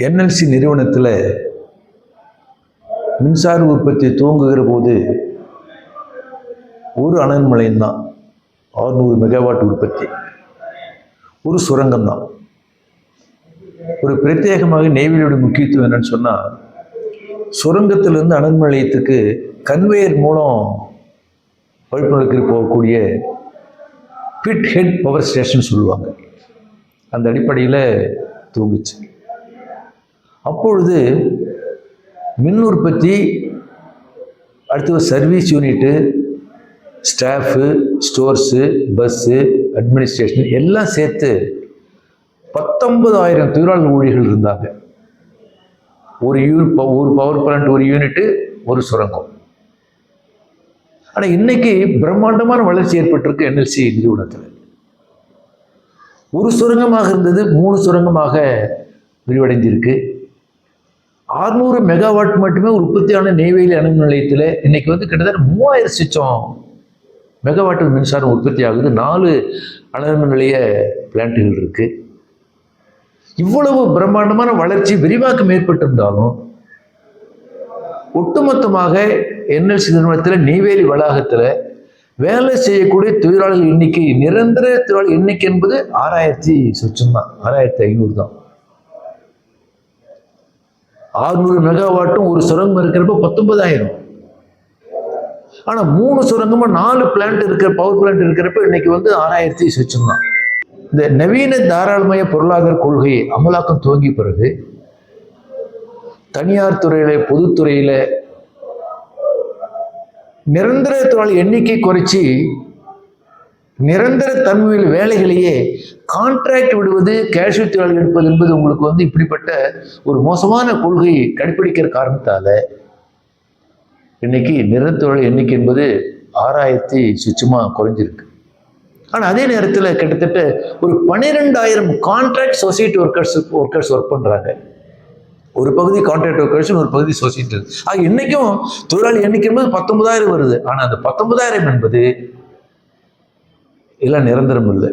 NLC நிறுவனத்தில் மின்சார உற்பத்தி துவங்குகிற போது ஒரு அனல் நிலையம் தான், 600 மெகாவாட் உற்பத்தி, ஒரு சுரங்கம் தான். ஒரு பிரத்யேகமாக நெய்வேலியோட முக்கியத்துவம் என்னன்னு சொன்னால், சுரங்கத்திலிருந்து அனல் நிலையத்துக்கு கன்வேயர் மூலம் பழுப்பு போகக்கூடிய பிட் ஹெட் பவர் ஸ்டேஷன் சொல்லுவாங்க. அந்த அடிப்படையில் தூங்குச்சு. அப்பொழுது மின் உற்பத்தி, அடுத்து service unit, staff, stores, bus, administration எல்லாம் சேர்த்து 19,000 தொழிலாளர் ஊழியர்கள் இருந்தாங்க. ஒரு பவர் பிளான்ட், ஒரு யூனிட்டு, ஒரு சுரங்கம். ஆனால் இன்னைக்கு பிரம்மாண்டமான வளர்ச்சி ஏற்பட்டிருக்கு என்எல்சி நிறுவனத்தில். ஒரு சுரங்கமாக இருந்தது 3 சுரங்கமாக விரிவடைஞ்சிருக்கு. 600 மெகாவாட் மட்டுமே உற்பத்தியான நெய்வேலி அனல் நிலையத்தில் இன்னைக்கு கிட்டத்தட்ட 3000 மெகாவாட் மின்சாரம் உற்பத்தி ஆகுது. 4 அனல் நிலைய பிளான்ட்டுகள் இருக்கு. இவ்வளவு பிரம்மாண்டமான வளர்ச்சி விரிவாக்கம் ஏற்பட்டிருந்தாலும் ஒட்டுமொத்தமாக என்எல்சி நிறுவனத்தில் நெய்வேலி வளாகத்தில் வேலை செய்யக்கூடிய தொழிலாளர்கள் எண்ணிக்கை, நிரந்தர தொழிலாளர் எண்ணிக்கை என்பது 6000 தான், 6500 தான். 600 மெகாவாட்டும் ஒரு சுரங்கம் இருக்கிறப்ப 19,000. ஆனா 3 சுரங்கமும் 4 பிளான்ட் இருக்கிற பவர் பிளான்ட் இருக்கிறப்ப இன்னைக்கு 6000 தான். இந்த நவீன தாராளமய பொருளாதார கொள்கை அமலாக்கம் துவங்கிய பிறகு தனியார் துறையில, பொதுத்துறையில நிரந்தர தொழிலாளர் எண்ணிக்கை குறைச்சி நிரந்தர தன்மையில் வேலைகளையே கான்ட்ராக்ட் விடுவது, கேஷுவல் தொழிலாளர் எடுப்பது என்பது உங்களுக்கு இப்படிப்பட்ட ஒரு மோசமான கொள்கை கடைபிடிக்கிற காரணத்தால இன்னைக்கு நிரந்தர தொழிலாளர் எண்ணிக்கை என்பது 6000 குறைஞ்சிருக்கு. ஆனா அதே நேரத்தில் கிட்டத்தட்ட ஒரு 12,000 கான்ட்ராக்ட் சொசைட்டி ஒர்க்கர்ஸ் ஒர்க் பண்றாங்க. ஒரு பகுதி கான்ட்ராக்ட் ஒர்க்கர்ஸ், ஒரு பகுதி சொசைட்டி. இன்னைக்கும் தொழிலாளி எண்ணிக்கை என்பது 19,000 வருது. ஆனா அந்த 19,000 என்பது எல்லாம் நிரந்தரம் இல்லை.